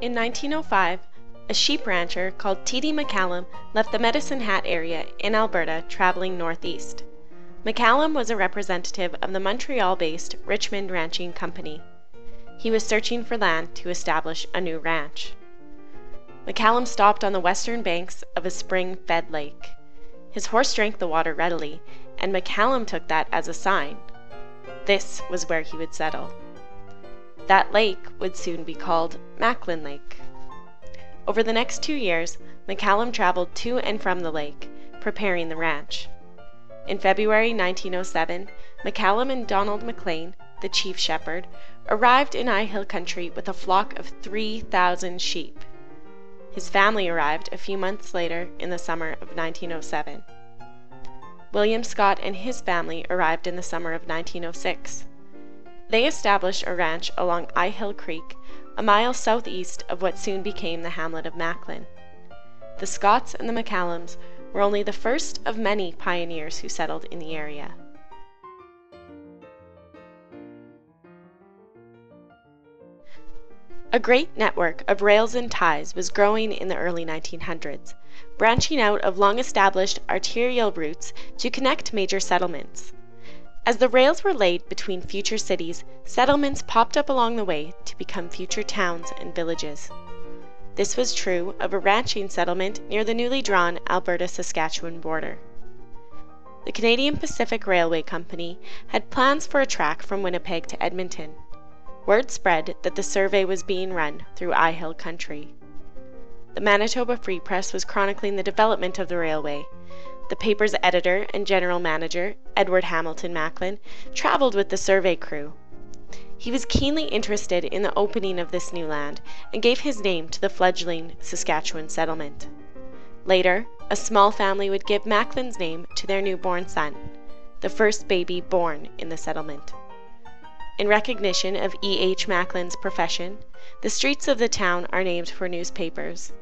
In 1905, a sheep rancher called T.D. McCallum left the Medicine Hat area in Alberta traveling northeast. McCallum was a representative of the Montreal-based Richmond Ranching Company. He was searching for land to establish a new ranch. McCallum stopped on the western banks of a spring-fed lake. His horse drank the water readily, and McCallum took that as a sign. This was where he would settle. That lake would soon be called Macklin Lake. Over the next 2 years, McCallum traveled to and from the lake, preparing the ranch. In February 1907, McCallum and Donald McLean, the chief shepherd, arrived in Eyehill country with a flock of 3,000 sheep. His family arrived a few months later in the summer of 1907. William Scott and his family arrived in the summer of 1906. They established a ranch along Eyehill Creek, a mile southeast of what soon became the hamlet of Macklin. The Scotts and the McCallums were only the first of many pioneers who settled in the area. A great network of rails and ties was growing in the early 1900s, branching out of long-established arterial routes to connect major settlements. As the rails were laid between future cities, settlements popped up along the way to become future towns and villages. This was true of a ranching settlement near the newly drawn Alberta-Saskatchewan border. The Canadian Pacific Railway Company had plans for a track from Winnipeg to Edmonton. Word spread that the survey was being run through Eyehill country. The Manitoba Free Press was chronicling the development of the railway. The paper's editor and general manager, Edward Hamilton Macklin, traveled with the survey crew. He was keenly interested in the opening of this new land and gave his name to the fledgling Saskatchewan settlement. Later, a small family would give Macklin's name to their newborn son, the first baby born in the settlement. In recognition of E.H. Macklin's profession, the streets of the town are named for newspapers.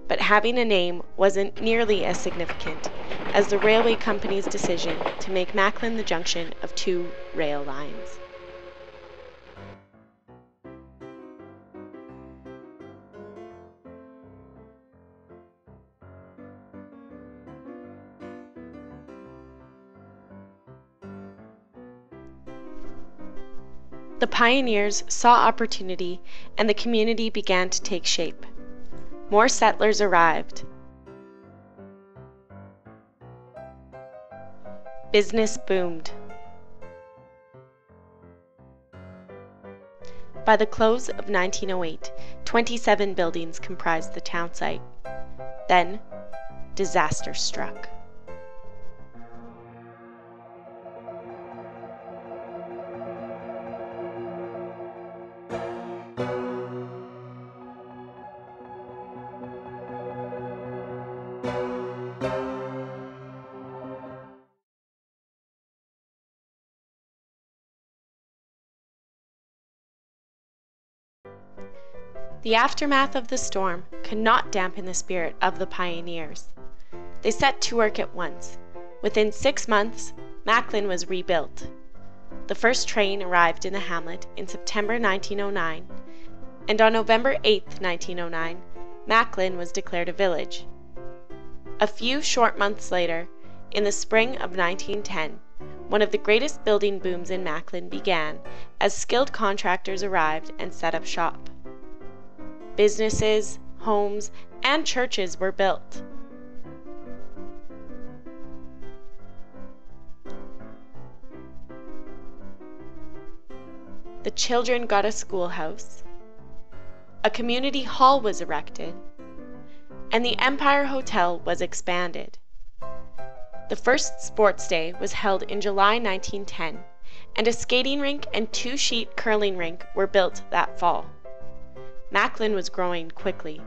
But having a name wasn't nearly as significant as the railway company's decision to make Macklin the junction of 2 rail lines. The pioneers saw opportunity, and the community began to take shape. More settlers arrived. Business boomed. By the close of 1908, 27 buildings comprised the town site. Then, disaster struck. The aftermath of the storm could not dampen the spirit of the pioneers. They set to work at once. Within 6 months, Macklin was rebuilt. The first train arrived in the hamlet in September 1909, and on November 8, 1909, Macklin was declared a village. A few short months later, in the spring of 1910, one of the greatest building booms in Macklin began as skilled contractors arrived and set up shop. Businesses, homes, and churches were built. The children got a schoolhouse, a community hall was erected, and the Empire Hotel was expanded. The first sports day was held in July 1910, and a skating rink and 2-sheet curling rink were built that fall. Macklin was growing quickly.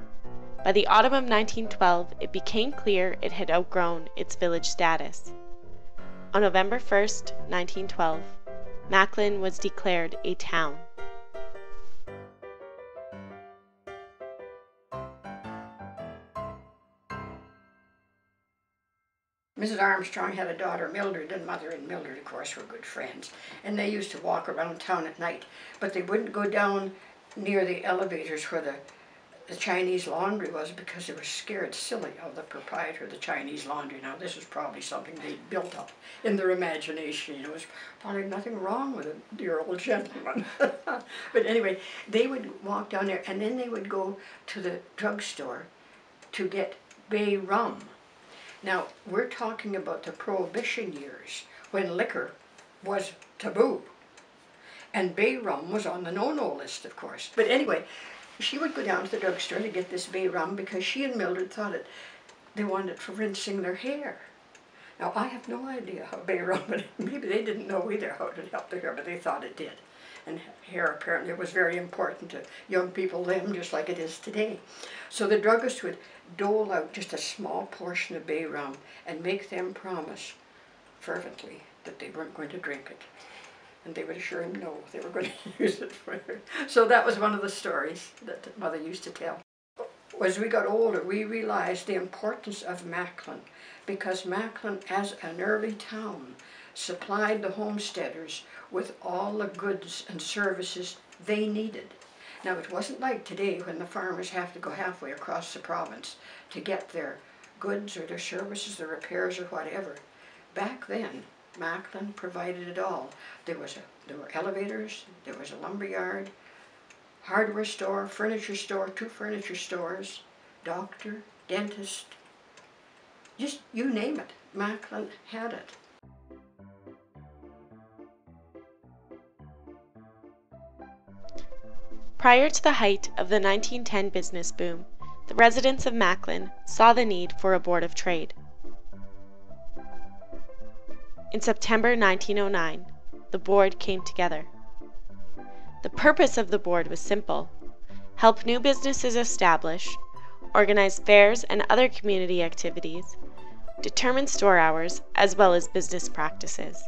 By the autumn of 1912, it became clear it had outgrown its village status. On November 1st, 1912, Macklin was declared a town. Mrs. Armstrong had a daughter, Mildred, and Mother and Mildred, of course, were good friends. And they used to walk around town at night, but they wouldn't go down near the elevators where the Chinese laundry was because they were scared silly of the proprietor of the Chinese laundry. Now this was probably something they built up in their imagination. You know, there was probably nothing wrong with it, dear old gentleman. But anyway, they would walk down there and then they would go to the drugstore to get bay rum. Now we're talking about the Prohibition years when liquor was taboo. And bay rum was on the no-no list, of course. But anyway, she would go down to the drugstore to get this bay rum because she and Mildred thought they wanted it for rinsing their hair. Now, I have no idea how bay rum, maybe they didn't know either how it would help their hair, but they thought it did. And hair apparently was very important to young people then, just like it is today. So the druggist would dole out just a small portion of bay rum and make them promise fervently that they weren't going to drink it. And they would assure him no, they were going to use it for her. So that was one of the stories that Mother used to tell. As we got older, we realized the importance of Macklin, because Macklin, as an early town, supplied the homesteaders with all the goods and services they needed. Now, it wasn't like today when the farmers have to go halfway across the province to get their goods or their services, their repairs or whatever. Back then, Macklin provided it all. There were elevators, there was a lumber yard, hardware store, furniture store, 2 furniture stores, doctor, dentist, just you name it, Macklin had it. Prior to the height of the 1910 business boom, the residents of Macklin saw the need for a Board of Trade. In September 1909, the board came together. The purpose of the board was simple: help new businesses establish, organize fairs and other community activities, determine store hours, as well as business practices.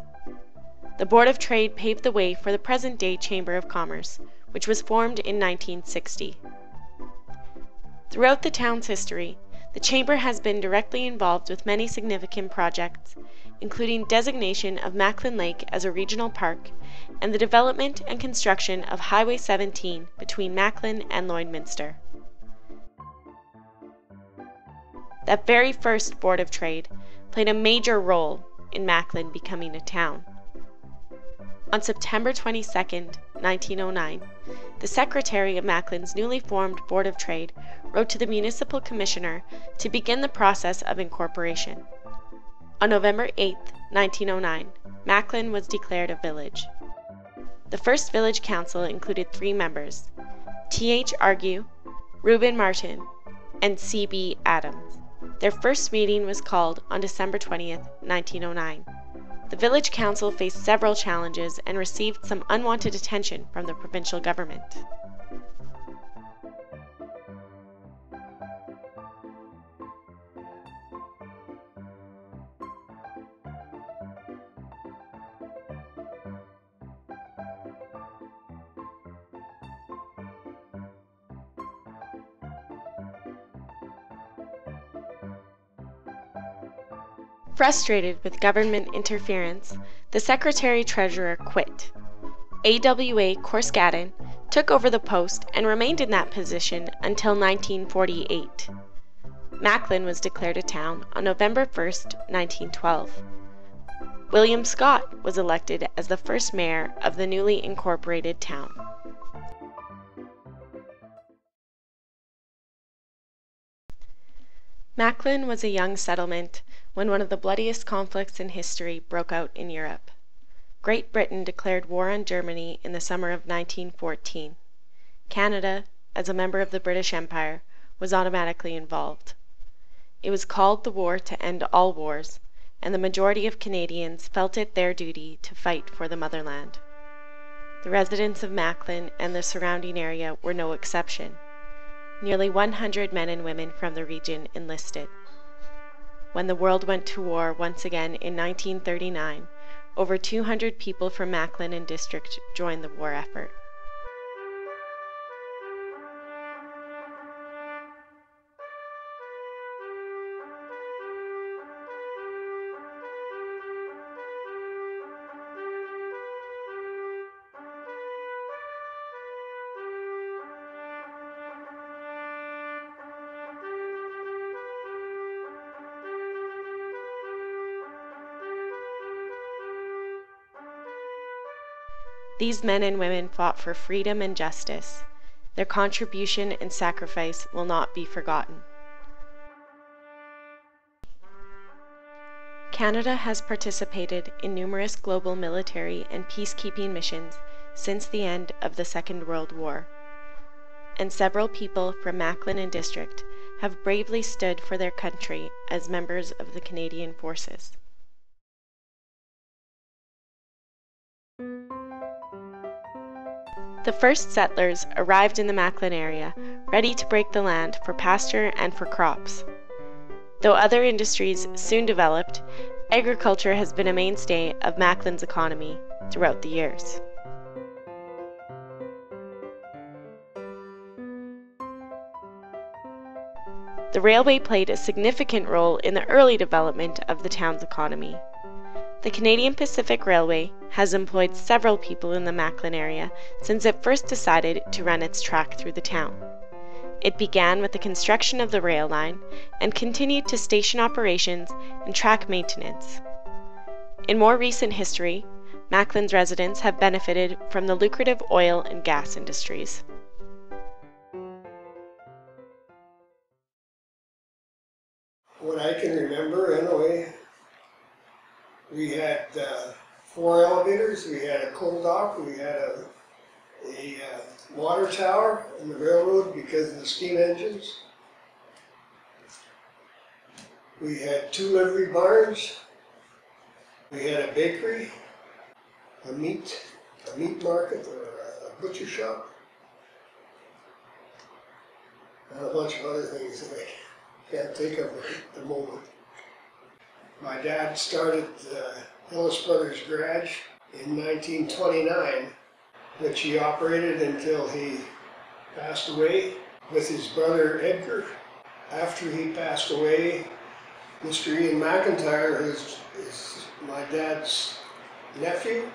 The Board of Trade paved the way for the present-day Chamber of Commerce, which was formed in 1960. Throughout the town's history, the Chamber has been directly involved with many significant projects, including designation of Macklin Lake as a regional park and the development and construction of Highway 17 between Macklin and Lloydminster. That very first Board of Trade played a major role in Macklin becoming a town. On September 22, 1909, the secretary of Macklin's newly formed Board of Trade wrote to the municipal commissioner to begin the process of incorporation. On November 8, 1909, Macklin was declared a village. The first village council included 3 members: T.H. Argue, Reuben Martin, and C.B. Adams. Their first meeting was called on December 20, 1909. The village council faced several challenges and received some unwanted attention from the provincial government. Frustrated with government interference, the secretary-treasurer quit. A.W.A. Corscaden took over the post and remained in that position until 1948. Macklin was declared a town on November 1, 1912. William Scott was elected as the first mayor of the newly incorporated town. Macklin was a young settlement when one of the bloodiest conflicts in history broke out in Europe. Great Britain declared war on Germany in the summer of 1914. Canada, as a member of the British Empire, was automatically involved. It was called the War to End All Wars, and the majority of Canadians felt it their duty to fight for the motherland. The residents of Macklin and the surrounding area were no exception. Nearly 100 men and women from the region enlisted. When the world went to war once again in 1939, over 200 people from Macklin and district joined the war effort. These men and women fought for freedom and justice. Their contribution and sacrifice will not be forgotten. Canada has participated in numerous global military and peacekeeping missions since the end of the Second World War, and several people from Macklin and District have bravely stood for their country as members of the Canadian Forces. The first settlers arrived in the Macklin area, ready to break the land for pasture and for crops. Though other industries soon developed, agriculture has been a mainstay of Macklin's economy throughout the years. The railway played a significant role in the early development of the town's economy. The Canadian Pacific Railway has employed several people in the Macklin area since it first decided to run its track through the town. It began with the construction of the rail line and continued to station operations and track maintenance. In more recent history, Macklin's residents have benefited from the lucrative oil and gas industries. What I can remember, anyway, we had 4 elevators, we had a coal dock, we had a water tower in the railroad because of the steam engines. We had 2 livery barns, we had a bakery, a meat market or a butcher shop, and a bunch of other things that I can't think of at the moment. My dad started Hillis Brothers Garage in 1929, which he operated until he passed away with his brother Edgar. After he passed away, Mr. Ian McIntyre, who is my dad's nephew,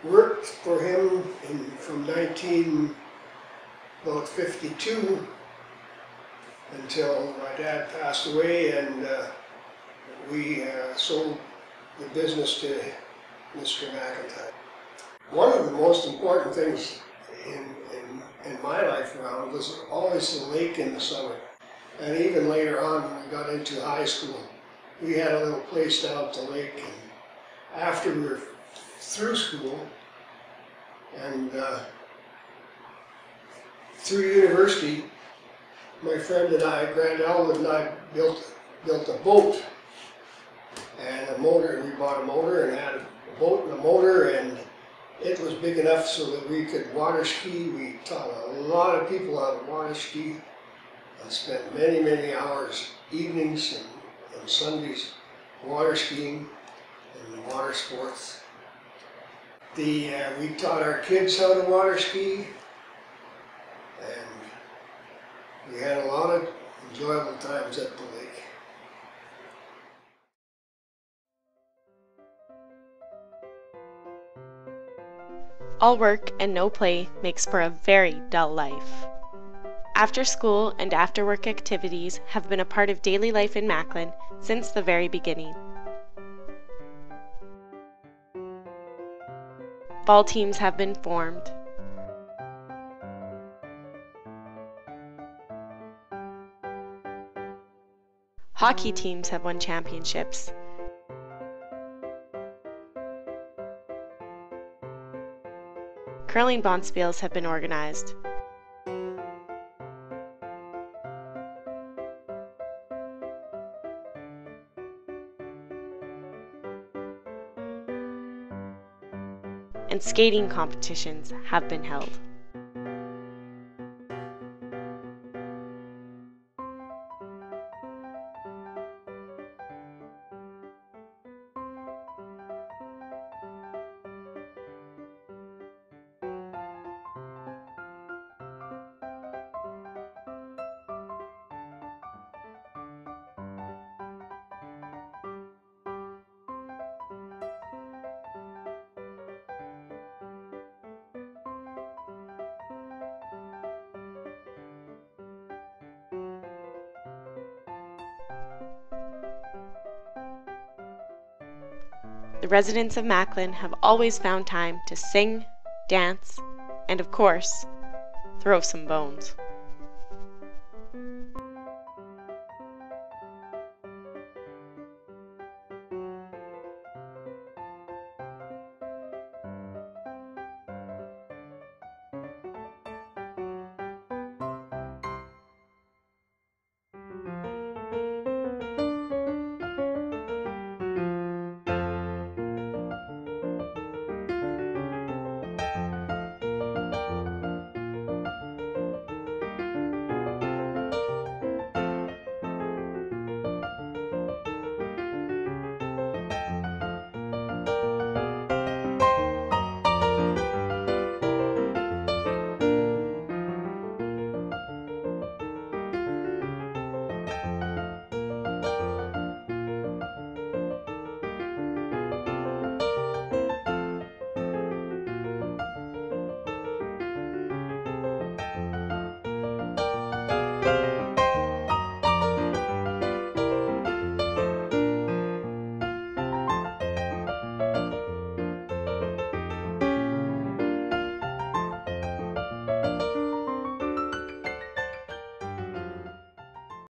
worked for him from 1952 until my dad passed away, and we sold the business to Mr. McIntyre. One of the most important things in my life around was always the lake in the summer. And even later on, when we got into high school, we had a little place down at the lake. And after we were through school and through university, my friend and I, Grant Elwood and I, built a boat and a motor. We bought a motor and had a boat and a motor, and it was big enough so that we could water ski. We taught a lot of people how to water ski and spent many, many hours, evenings and Sundays, water skiing and water sports. We taught our kids how to water ski, and we had a lot of enjoyable times at the lake. All work and no play makes for a very dull life. After school and after work activities have been a part of daily life in Macklin since the very beginning. Ball teams have been formed. Hockey teams have won championships. Curling bonspiels have been organized. And skating competitions have been held. the residents of Macklin have always found time to sing, dance, and of course, throw some bones.